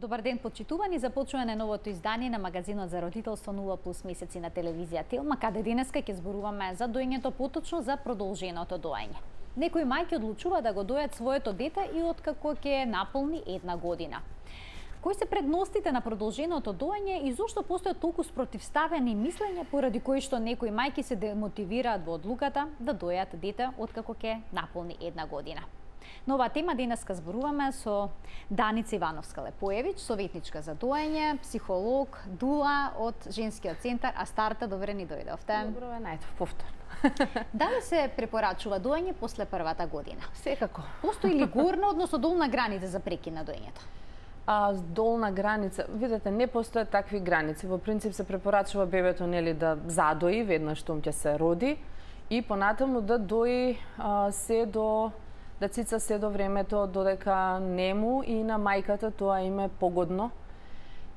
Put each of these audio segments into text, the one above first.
Добар ден, почитувани, започуваме новото издание на магазинот за родителство 0+ месеци на телевизија Телма, каде денеска ќе зборуваме за доењето, поточно за продолженото доење. Некои мајки одлучува да го дојат своето дете и откако ќе наполни 1 година. Кои се предностите на продолженото доење и зошто постојат толку спротивставени мислења поради кои што некои мајки се демотивираат во одлуката да дојат дете откако ќе наполни 1 година? На оваа тема денеска зборуваме со Даница Ивановска-Лепоевич, советничка за доење, психолог, дула од Женскиот центар Астарта. Добре ни дојдовте. Добро ве најдов повторно. Дали се препорачува доење после првата година? Секако. Постои ли горна, односно долна граница за прекин на доењето? Долна граница, видете, не постојат такви граници. Во принцип се препорачува бебето да задои веднаш штом ќе се роди и понатаму да дои да цица се до времето додека нему и на мајката тоа им е погодно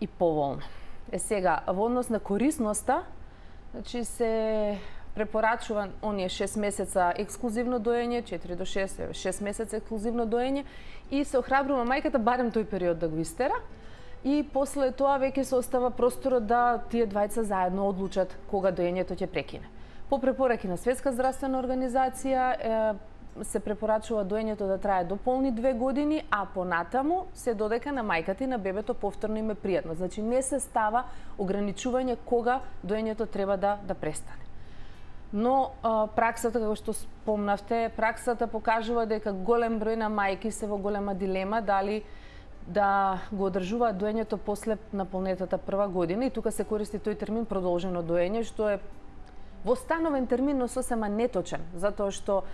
и поволно. Сега, во однос на корисноста, значи се препорачува оние 6 месеца ексклузивно доење, 4 до 6 месеца ексклузивно доење и се охрабрува мајката барем тој период да го истера и после тоа веќе се остава просторот да тие двајца заедно одлучат кога доењето ќе прекине. По препораки на Светска здравствена организација се препорачува доењето да трае до полни 2 години, а понатаму се додека на мајката и на бебето повторно им е пријатно. Значи не се става ограничување кога доењето треба да престане. Но праксата, како што спомнавте, праксата покажува дека голем број на мајки се во голема дилема дали да го одржуваат доењето после наполнетата прва година и тука се користи тој термин продолжено доење, што е востановен термин, но сосема неточен, затоа што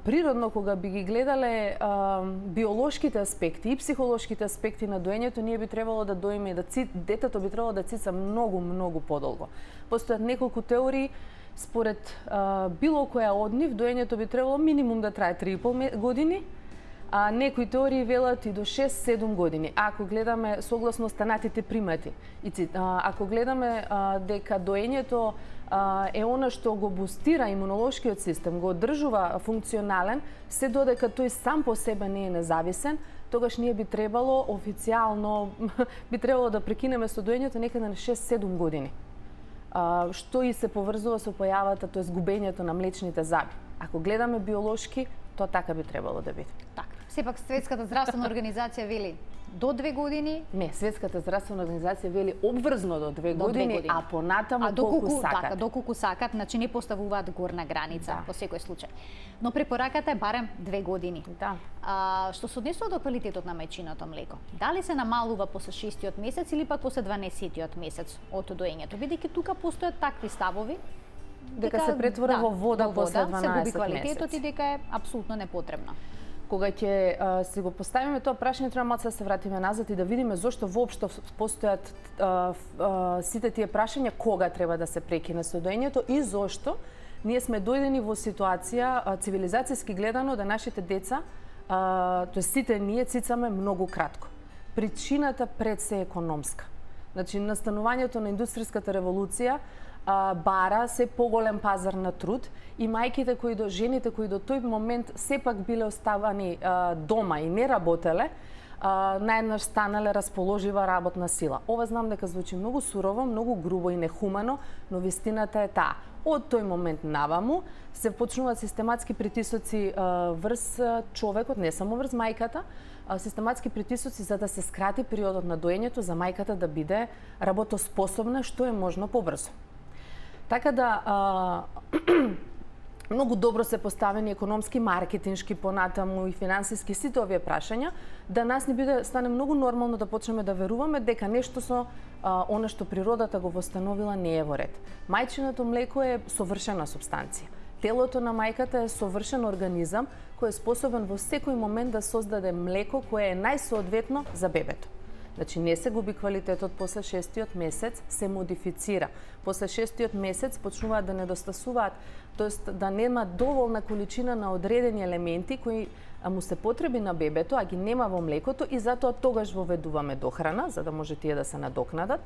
природно кога би ги гледале биолошките аспекти и психолошките аспекти на доењето, ние би требало да доиме и детето би требало да цица многу подолго. Постојат неколку теории, според било која од нив доењето би требало минимум да трае 3,5 години, а некои теории велат и до 6-7 години. Ако гледаме согласно останатите примати, ако гледаме дека доењето е она што го бустира имунолошкиот систем, го одржува функционален, се додека тој сам по себе не е независен, тогаш ние би требало официјално да прекинеме со доењето некаде на 6-7 години. Што и се поврзува со појавата, тоа губењето на млечните зъби. Ако гледаме биолошки, тоа така би требало да биде. Така. Сепак Светската здравствена организација вели до 2 години? Не, Светската здравствена организација вели обврзно до 2 години, а понатаму колку сакат. Така, доколку сакат, значи не поставуваат горна граница во секој случај. Но препораката е барем 2 години. Да. Што се однесува до квалитетот на мајчиното млеко? Дали се намалува после 6-тиот месец или пак после 12-тиот месец од доењето? Бидејќи тука постојат такви ставови дека се претвора во вода после 12 се губи месеци. квалитетот и дека е апсолутно непотребно. Кога ќе си го поставиме тоа прашање, треба малку да се вратиме назад и да видиме зошто воопшто постојат сите тие прашања кога треба да се прекине со доењето и зошто ние сме дојдени во ситуација цивилизацијски гледано да нашите деца, тоест сите ние цицаме многу кратко. Причината пред се економска. Значи настанувањето на индустријската револуција бара се поголем пазар на труд и мајките жените кои до тој момент сепак биле оставани дома и не работеле, наеднаш станале расположива работна сила. Ова знам дека звучи многу сурово, многу грубо и нехумано, но вистината е таа. Од тој момент наваму се почнуваат систематски притисоци врз човекот, не само врз мајката, систематски притисоци за да се скрати периодот на доењето за мајката да биде работоспособна што е можно побрзо. Така да многу добро се поставени економски, маркетиншки, понатаму и финансиски сите овие прашања, да нас ни стане многу нормално да почнеме да веруваме дека нешто со она што природата го востановила не е во ред. Мајчиното млеко е совршена субстанција. Телото на мајката е совршен организам кој е способен во секој момент да создаде млеко кое е најсоодветно за бебето. Значи не се губи квалитетот после 6-тиот месец, се модифицира. После 6-тиот месец почнуваат да недостасуваат, тоест да нема доволна количина на одредени елементи кои му се потреби на бебето, а ги нема во млекото и затоа тогаш воведуваме дохрана, за да може тие да се надокнадат.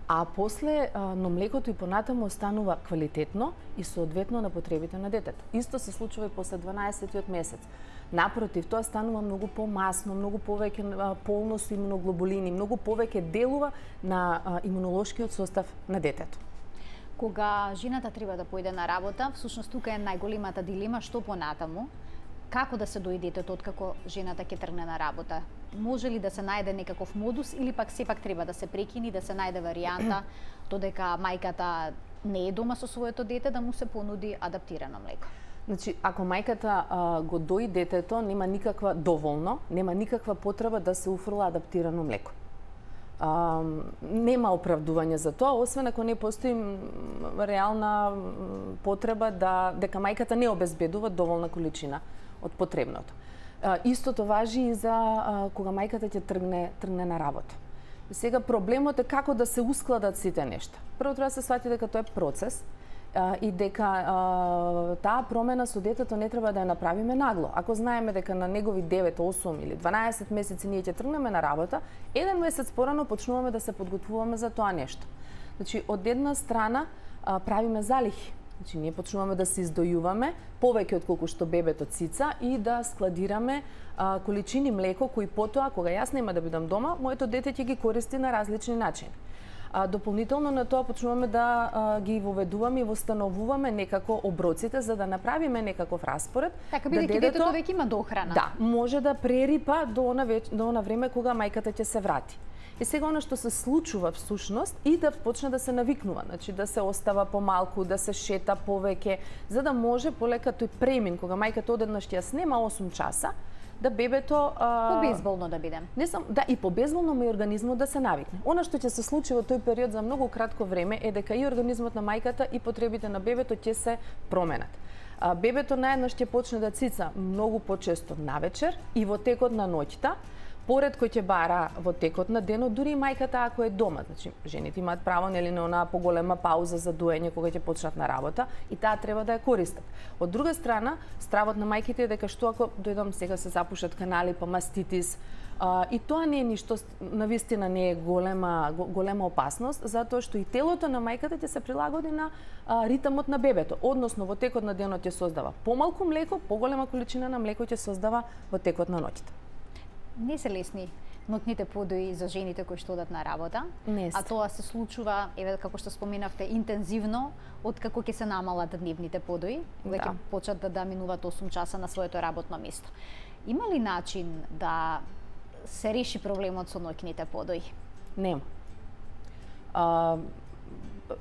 А после но млекото и понатаму останува квалитетно и соодветно на потребите на детето. Исто се случува и после 12-тиот месец. Напротив, тоа станува многу помасно, многу повеќе полно со имуноглобулини, многу повеќе делува на имунолошкиот состав на детето. Кога жената треба да појде на работа, всушност тука е најголемата дилема што понатаму, како да се дои детето откако жената ќе тргне на работа. Може ли да се најде некаков модус или пак сепак треба да се прекини, да се најде варијанта додека мајката не е дома со своето дете да му се понуди адаптирано млеко? Значи, ако мајката го дои детето, нема никаква потреба да се уфрла адаптирано млеко. Нема оправдување за тоа, освен ако не постои реална потреба дека мајката не обезбедува доволна количина од потребното. Истото важи и за кога мајката ќе тргне на работа. Сега проблемот е како да се ускладат сите нешта. Прво треба да се свати дека тоа е процес и дека таа промена со детето не треба да ја направиме нагло. Ако знаеме дека на негови 9, 8 или 12 месеци ние ќе тргнеме на работа, еден месец порано почнуваме да се подготвуваме за тоа нешто. Значи, од една страна правиме залихи. Значи, ние почнуваме да се издојуваме повеќе отколку што бебето цица и да складираме количини млеко кои потоа, кога јас нема да бидам дома, моето дете ќе ги користи на различни начини. Дополнително на тоа почнуваме да ги воведуваме и восстановуваме некако оброците за да направиме некаков распоред. Така бидејќи детето веќе има дохрана. Да, може да прерипа до она време кога мајката ќе се врати. И сега она што се случува всушност и да почне да се навикнува, значи да се остава помалку, да се шета повеќе, за да може полека тој премин кога мајката одеднаш ќе ја снема 8 часа, да бебето побезболно да бидем. Не сам, да, и побезболно и организмот да се навикне. Она што ќе се случи во тој период за многу кратко време е дека и организмот на мајката и потребите на бебето ќе се променат. Бебето наеднаш ќе почне да цица многу почесто навечер и во текот на ноќта, поред кој ќе бара во текот на денот, дури и мајката ако е дома. Значи, жените имаат право нели на онаа поголема пауза за доење кога ќе почнат на работа и таа треба да ја користат. Од друга страна, стравот на мајките е дека што ако дојдам сега се запушат канали па маститис, и тоа не е ништо, навистина не е голема опасност, затоа што и телото на мајката ќе се прилагоди на ритмот на бебето, односно во текот на денот ќе создава помалку млеко, поголема количина на млеко ќе создава во текот на ноќта. Не се лесни ноќните подои за жените кои што одат на работа, а тоа се случува, еве како што споменавте, интензивно откако ќе се намалат дневните подои, кога ќе почнат да минуваат 8 часа на своето работно место. Има ли начин да се реши проблемот со ноќните подои? Нема.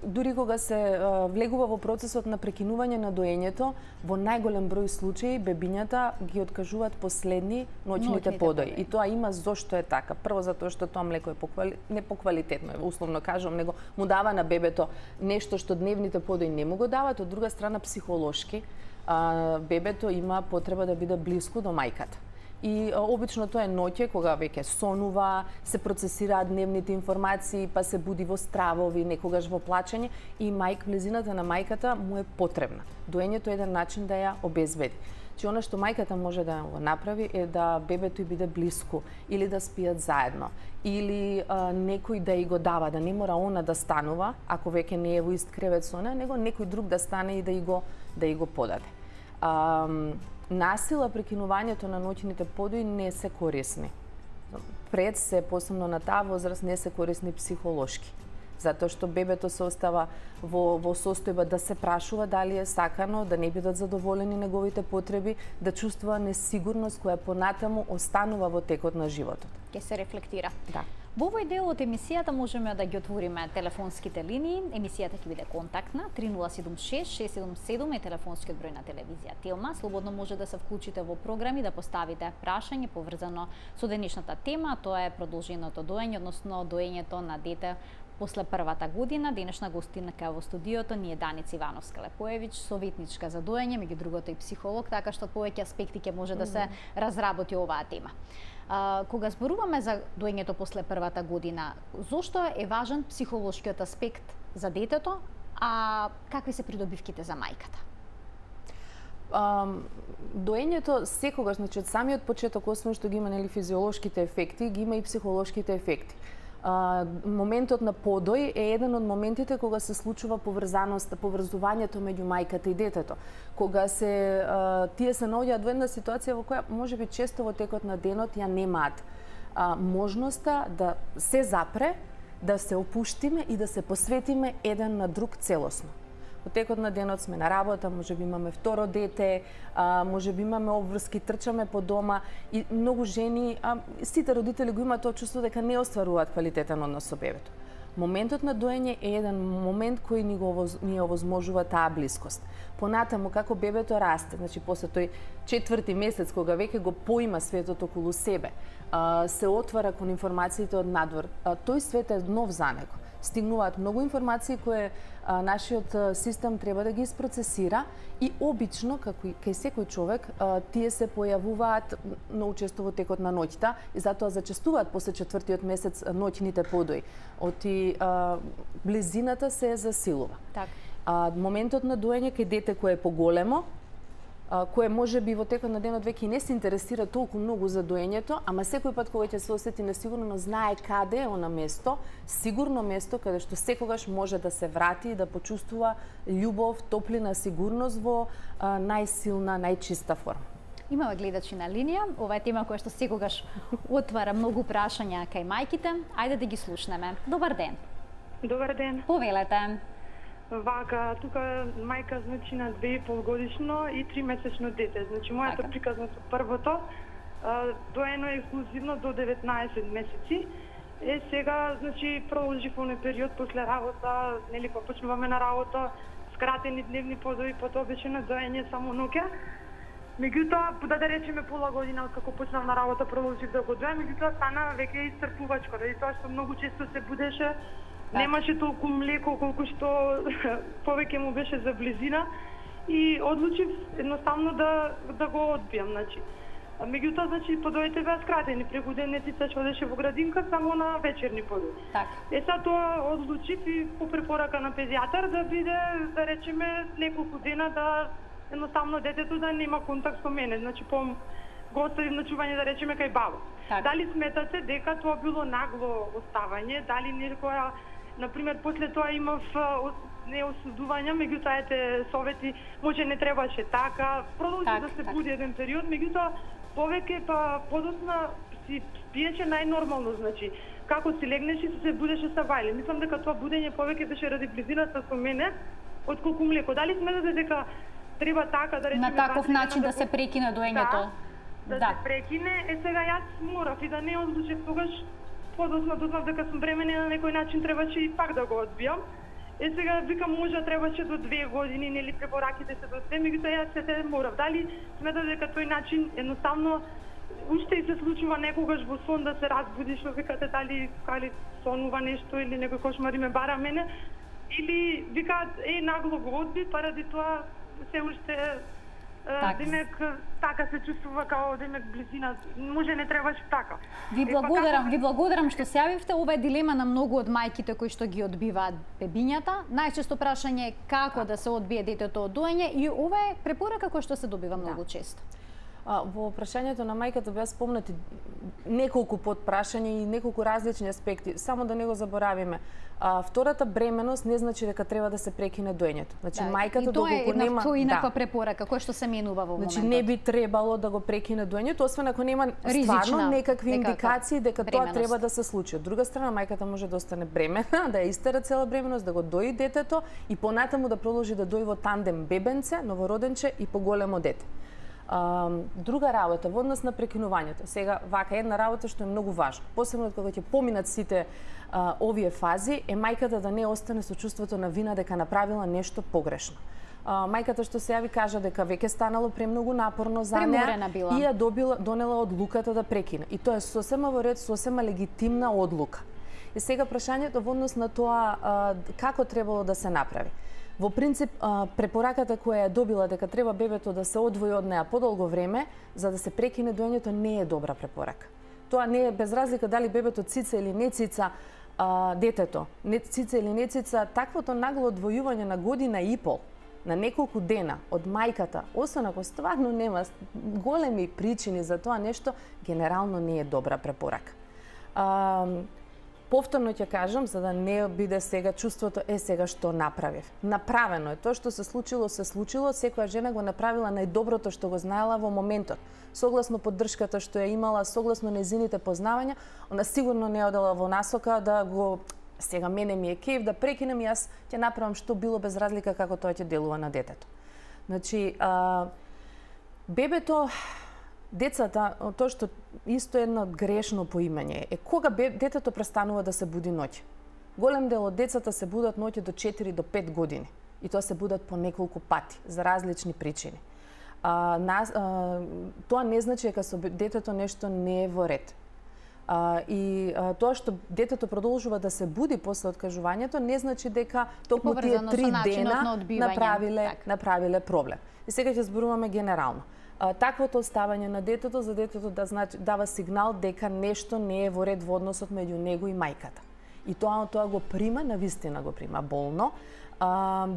Дури кога се влегува во процесот на прекинување на доењето, во најголем број случаи бебињата ги откажуваат последни ноќните подои. И тоа има зошто е така. Прво затоа што тоа млеко е не поквалитетно, условно кажувам, него му дава на бебето нешто што дневните подои не му го даваат, од друга страна психолошки бебето има потреба да биде блиску до мајката. И обично тоа е ноќе кога веќе сонува, се процесираат дневните информации, па се буди во стравови, некогаш во плачење и влезината на мајката му е потребна. Доењето е еден начин да ја обезбеди. Че она што мајката може да го направи е да бебето и биде блиску или да спијат заедно или некој да ја го дава, да не мора она да станува, ако веќе не е во ист кревет со неа, него некој друг да стане и да ја го подаде. Насила прекинувањето на ноќните подои не се корисни. Пред се, посебно на таа возраст, не се корисни психолошки. Затоа што бебето се остава во состојба да се прашува дали е сакано, да не бидат задоволени неговите потреби, да чувствува несигурност која понатаму останува во текот на животот. Ке се рефлектира. Да. Во овој дел од емисијата можеме да ги отвориме телефонските линии. Емисијата ќе биде контактна 3076-677 е телефонскиот број на телевизија Телма. Слободно може да се вклучите во програми, да поставите прашање поврзано со денешната тема, тоа е продолженото доење, односно доењето на дете после првата година. Денешна гостинка во студиото ни е Даница Ивановска-Лепоевиќ, советничка за доење, меѓу другото и психолог, така што повеќе аспекти ќе може да се разработи оваа тема. Кога зборуваме за доењето после првата година, зошто е важен психолошкиот аспект за детето, а какви се придобивките за мајката? Доењето секогаш, значи од самиот почеток, освен што ги има физиолошките ефекти, ги има и психолошките ефекти. Моментот на подој е еден од моментите кога се случува поврзувањето меѓу мајката и детето. Кога тие се наоѓаат во една ситуација во која можеби често во текот на денот ја немаат можноста да се запре, да се опуштиме и да се посветиме еден на друг целосно. Во текот на денот сме на работа, можеби имаме второ дете, можеби имаме обврски, трчаме по дома и многу жени, сите родители го имаат тоа чувство дека не остваруваат квалитетен однос со бебето. Моментот на доење е еден момент кој ни овозможува таа блискост. Понатаму, како бебето расте, значи после тој 4-ти месец, кога веќе го поима светот околу себе, се отвара кон информациите од надвор, тој свет е нов за него. Стигнуваат многу информации кои нашиот систем треба да ги isprocesira и обично, кај секој човек, тие се појавуваат многу често во текот на ноќта и затоа зачестуваат после 4-тиот месец ноќните подои. Оти близината се засилува. Моментот на доење кај дете кое е поголемо, кое може би во текот на денот веќе не се интересира толку многу за доењето, ама секој пат кога ќе се осети несигурно, но знае каде е она место, сигурно место каде што секогаш може да се врати и да почувствува љубов, топлина, сигурност во најсилна, најчиста форма. Имаме гледачи на линија, ова е тема која што секогаш отвара многу прашања кај мајките. Ајде да ги слушнеме. Добар ден. Добар ден. Повелете. Вака, тука мајка, значи, на 2,5 годишно и 3-месечно дете. Значи, мојата приказна со првото, доено е ексклузивно до 19 месеци. Сега, значи, продолжив оној период после работа, нели, кога почнуваме на работа, скратени дневни подои, потоа беше на доење само ноќе. Меѓутоа, да речеме пола година од како почнав на работа, продолжив да го доем, меѓутоа стана веќе исцрпувачко, заради тоа што многу често се будеше. Немаше толку млеко колку што повеќе му беше за близина и одлучив едноставно да го одбијам, значи. Меѓутоа, значи, подоите беа скратени, преку денетица што одеше во градинка само на вечерни подои. Сега тоа одлучив и по препорака на педијатар да биде, да речеме, неколку дена да едноставно детето да нема контакт со мене, значи по го оставив ночување, да речеме, кај баба. Дали сметате дека тоа било нагло оставање, дали некоја, например, после тоа имав неосудувања, меѓутоа ете совети, може не требаше така, продолжи да се буди еден период, меѓутоа повеќе подосна си спиеше најнормално, значи, како си легнеше и се будеше са вајле. Мислам дека тоа будење повеќе беше ради близината со мене, отколку млеко. Дали сметате дека треба така, да речеме, на таков начин да се прекине доењето? Да се прекине, сега јас морав и да не одлучев тогаш. Подосна дознав дека сум бремена, на некој начин требаше и пак да го одбијам. Сега викам, може требаше до 2 години, нели, препораките се до 2, меѓутоа јас се морав. Дали сметате дека тој начин едноставно уште и се случува некогаш во сон да се разбудиш, викате дали сонува нешто или некој кошмар ме бара мене, или викаат нагло го одби, паради тоа се уште демек така се чувствува као демек близина, може не требаше така. Ви благодарам што се јавивте. Ова е дилема на многу од мајките кои што ги одбиваат бебињата. Најчесто прашање е како да се одбие детето од доење и ова е препорака која што се добива многу често. Во прашањето на мајката беа спомнати неколку подпрашања и неколку различни аспекти. Само да не го заборавиме. Втората бременост не значи дека треба да се прекине доењето. Значи мајката доколку нема инаква препорака која што се менува во моментот. Значи не би требало да го прекине доењето, освен ако нема стварно некакви индикации дека тоа треба да се случи. Од друга страна, мајката може да остане бремена, да ја истера цела бременост, да го дои детето и понатаму да продолжи да дои во тандем бебенце, новороденче и поголемо дете. Друга работа во однос на прекинувањето. Сега, вака една работа што е многу важна, посебно кога ќе поминат сите овие фази, е мајката да не остане со чувството на вина дека направила нешто погрешно. Мајката што се јави кажа дека веќе станало премногу напорно за неа и ја донела одлуката да прекине. И тоа е сосема во ред, сосема легитимна одлука. И сега прашањето во однос на тоа како требало да се направи. Во принцип, препораката која ја добила дека треба бебето да се одвои од неа подолго време за да се прекине доењето не е добра препорака. Тоа не е без разлика дали бебето цица или не цица детето, не цица или не цица, таквото нагло одвојување на година и пол, на неколку дена од мајката, освен ако стварно нема големи причини за тоа нешто, генерално не е добра препорака. повторно ќе кажам, за да не биде сега чувството, сега што направив. Направено е. Тоа што се случило, секоја жена го направила најдоброто што го знаела во моментот. Согласно поддршката што ја имала, согласно незините познавања, она сигурно не одела во насока да го сега мене ми е кеф да прекинем и јас ќе направам што било без разлика како тоа ќе делува на детето. Значи, бебето, децата, тоа што исто едно грешно поимање е кога детето престанува да се буди ноќе. Голем дел од децата се будат ноќе до 4 до 5 години и тоа се будат по неколку пати за различни причини. Тоа не значи дека со детето нешто не е во ред. Тоа што детето продолжува да се буди после откажувањето не значи дека токму тие 3 дена направиле проблем. И сега ќе зборуваме генерално. Таквото оставање на детето за детето дава сигнал дека нешто не е во ред во односот меѓу него и мајката. И тоа го прима, навистина го прима болно.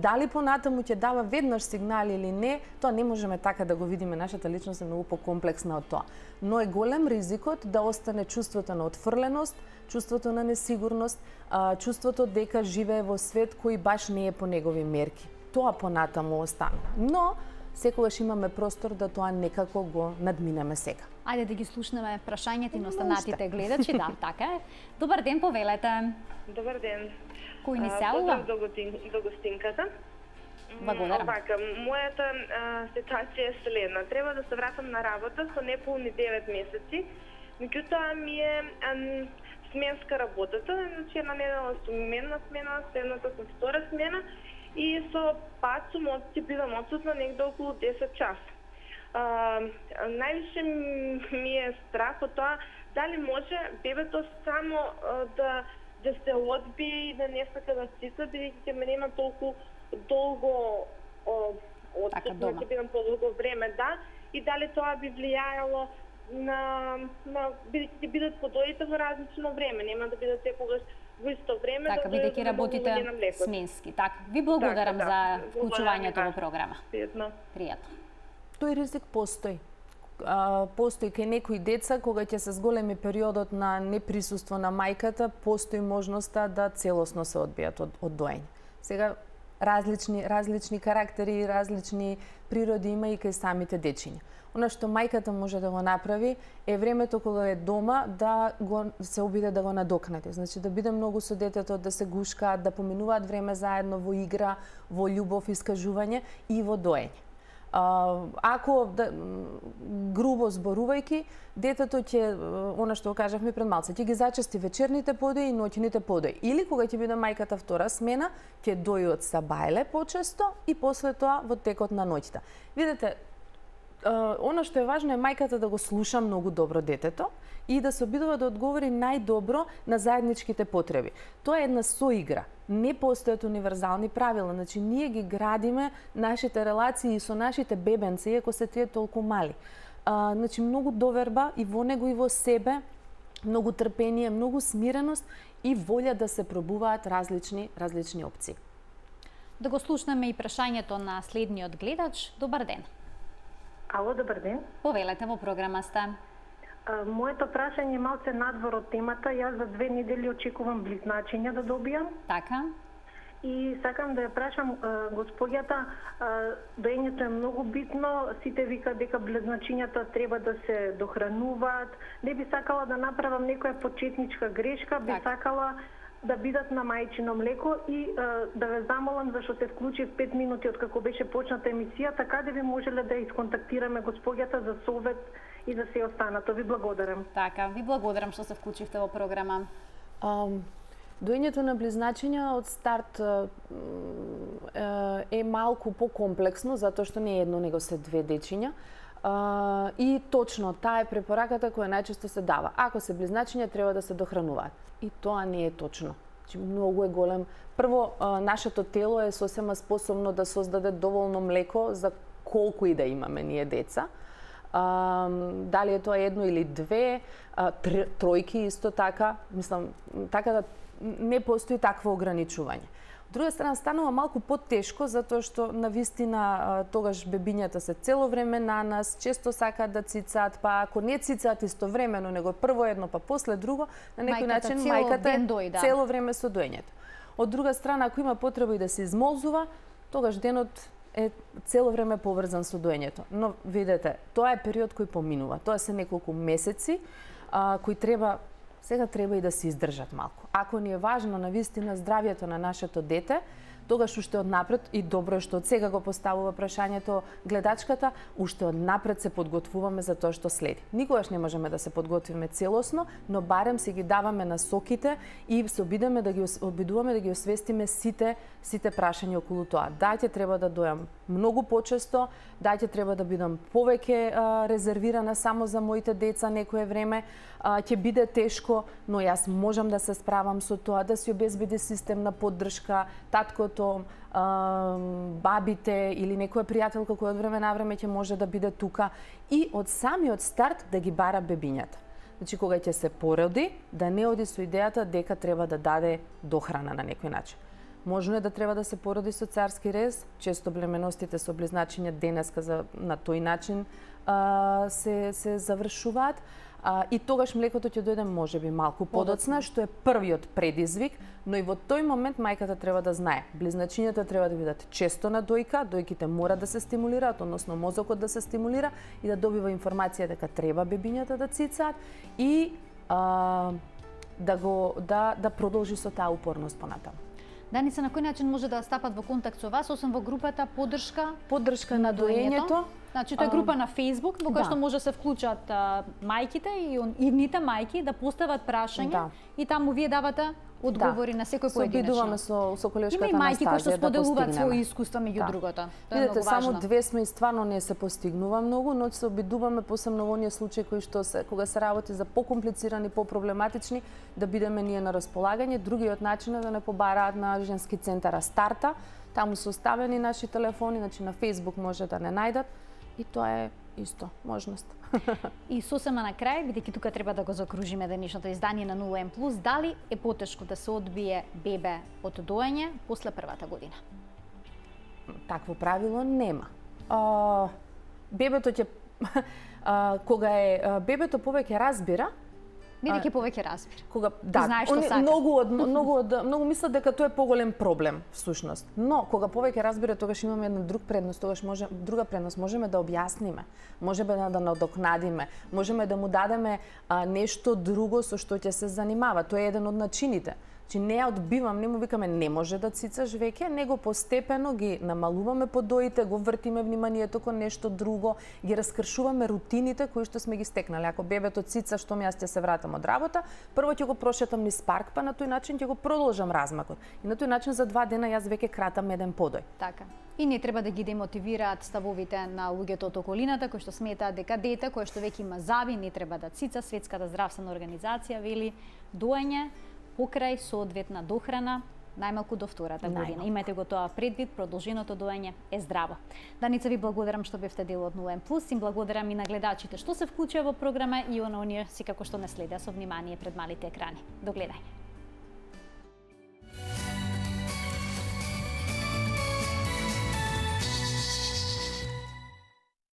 Дали понатаму ќе дава веднаш сигнали или не, тоа не можеме така да го видиме, нашата личност е многу покомплексна од тоа. Но е голем ризикот да остане чувството на отфрленост, чувството на несигурност, чувството дека живее во свет кој баш не е по негови мерки. Тоа понатаму останува. Но секогаш имаме простор да тоа некако го надминеме сега. Ајде да ги слушнеме прашањата и на останатите гледачи. Да, така е. Добар ден, повелете. Добар ден. Кој ни се јавува? Поздрав до гостинката. Благодарам. Мојата ситуација е следна. Треба да се вратам на работа со неполни 9 месеци. Меѓутоа ми е сменска работата, значи една недела сум една смена, следната сум втора смена и со пат сум ќе бидам отсутна негде околу 10 часа. Највише ми е страх од тоа дали може бебето само да се одбие и да не сака да сиса, бидејќи ме нема толку долго отсутна, ќе бидам подолго време, да, и дали тоа би влијаело на бидејќи ќе бидат подоите во различно време, нема да бидат секогаш во исто време. Така, бидејќи работите сменски. Така, ви благодарам за вклучувањето во програма. Пријатно. Тој ризик постои. Постои кај некои деца, кога ќе се зголеми периодот на неприсуство на мајката, постои можноста да целосно се одбијат од доење. Сега, различни карактери и различни природи има и кај самите дечиња. Она што мајката може да го направи е времето кога е дома да се обиде да го надокнади. Значи да биде многу со детето, да се гушкаат, да поминуваат време заедно во игра, во љубов, искажување и во доење. Ако грубо зборувајќи, детето ќе, она што го кажавме пред малце, ќе ги зачести вечерните подои и ноќните подои. Или кога ќе биде мајката втора смена, ќе дои од сабајле почесто и после тоа во текот на ноќта. Видете, она што е важно е мајката да го слуша многу добро детето и да се обидува да одговори најдобро на заедничките потреби. Тоа е една соигра. Не постојат универзални правила, значи ние ги градиме нашите релации со нашите бебенци, иако се тие толку мали. Значи многу доверба и во него и во себе, многу трпение, многу смиреност и волја да се пробуваат различни опции. Да го слушнеме и прашањето на следниот гледач. Добар ден. Ало, добар ден. Повелете, во програма сте. Моето прашање е малце надвор од темата. Јас за 2 недели очекувам близначиња да добијам. Така. И сакам да ја прашам господјата, доењето е многу битно, сите викаат дека близначињата треба да се дохрануваат. Не би сакала да направам некоја почетничка грешка, би сакала да бидат на мајчино млеко и да ве замолам зашто се вклучив 5 минути од како беше почната емисијата, каде би можеле да исконтактираме господјата за совет и за се останато. Ви благодарам. Така, ви благодарам што се вклучивте во програма. Доењето на близначиња од старт е малку покомплексно, затоа што не е едно, него се 2 дечиња. И точно таа е препораката која најчесто се дава. Ако се близначиња, треба да се дохрануваат. И тоа не е точно. Многу е голем. Прво, нашето тело е сосема способно да создаде доволно млеко за колку и да имаме ние деца. Дали е тоа 1 или 2, тројки исто така, мислам, така да не постои такво ограничување. друга страна станува малку потешко затоа што навистина тогаш бебињата се цело време на нас, често сакаат да цицаат, па ако не цицаат истовремено, него прво едно па после друго, на некој начин мајката е цело време со доењето. Од друга страна, ако има потреба и да се измолзува, тогаш денот е цело време поврзан со доењето. Но видете, тоа е период кој поминува. Тоа се неколку месеци кои сега треба и да се издржат малку. Ако ни е важно навистина здравјето на нашето дете, тогаш уште однапред, и добро е што од сега го поставува прашањето гледачката, уште однапред се подготвуваме за тоа што следи. Никогаш не можеме да се подготвиме целосно, но барем се ги даваме насоките и се обидуваме да ги освестиме сите прашања околу тоа. Дајте треба да дојам многу почесто, дајте треба да бидам повеќе резервирана само за моите деца некое време, ќе биде тешко, но јас можам да се справам со тоа, да си обезбеди систем на поддршка, таткото, бабите или некоја пријателка која од време на време ќе може да биде тука и од самиот старт да ги бара бебињата. Значи, кога ќе се породи, да не оди со идејата дека треба да даде дохрана на некој начин. Можно е да треба да се породи со царски рез, често блеменостите со близначиња денеска на тој начин се завршуваат, и тогаш млекото ќе дојде можеби малку подоцна, што е првиот предизвик, но и во тој момент мајката треба да знае. Близначињата треба да бидат често на дојка, дојките мора да се стимулираат, односно мозокот да се стимулира и да добива информација дека треба бебињата да цицаат и да продолжи со таа упорност понатаму. Даница, на кој начин може да стапат во контакт со вас, освен во групата Поддршка на доењето? Значи, тоа е група на Facebook, во која што може да се вклучат мајките и идните мајки да постават прашања и таму вие давате одговори на секој поединечно. Се обидуваме со колешката Има и мајки кои што споделуваат своји искуства меѓу другото. Видете, само две сме и стварно не се постигнува многу, но се обидуваме посебно во оние случаи кои што кога се работи за покомплицирани, попроблематични, да бидеме ние на располагање. Другиот начин е да не побараат на женски центар Старта. Таму се оставени наши телефони, значи на Facebook може да не најдат и тоа е исто можност. И сосема на крај, бидејќи тука треба да го закружиме денешното издание на 0N+, дали е потешко да се одбие бебе од доење после првата година? Такво правило нема. Бебето ќе кога бебето повеќе разбира, бидејќи повеќе разбира. Кога знаеш што сака. Многу мислат дека тоа е поголем проблем всушност. Но кога повеќе разбира, тогаш имаме една друга предност, можеме да објасниме, можеме да надокнадиме, можеме да му дадеме нешто друго со што ќе се занимава. Тоа е еден од начините. Че не ја одбивам, не му викаме не може да цицаш веќе, него постепено ги намалуваме подоите, го вртиме вниманието кон нешто друго, ги раскршуваме рутините кои што сме ги стекнале. Ако бебето цица, што јас ќе се вратам од работа, прво ќе го прошетам низ парк, па на тој начин ќе го продолжам размакот. И на тој начин за 2 дена јас веќе кратам еден подој. Така. И не треба да ги демотивираат ставовите на луѓето од околината кои што сметаат дека дете кое што веќе има заби не треба да цица. Светската здравствена организација вели доење покрај соодветна дохрана најмалку до втората година. Имајте го тоа предвид, продолженото доење е здраво. Даница, ви благодарам што бевте дел од 0N+, им благодарам и на гледачите што се вклучија во програма и оние секако што не следеа со внимание пред малите екрани. До гледање.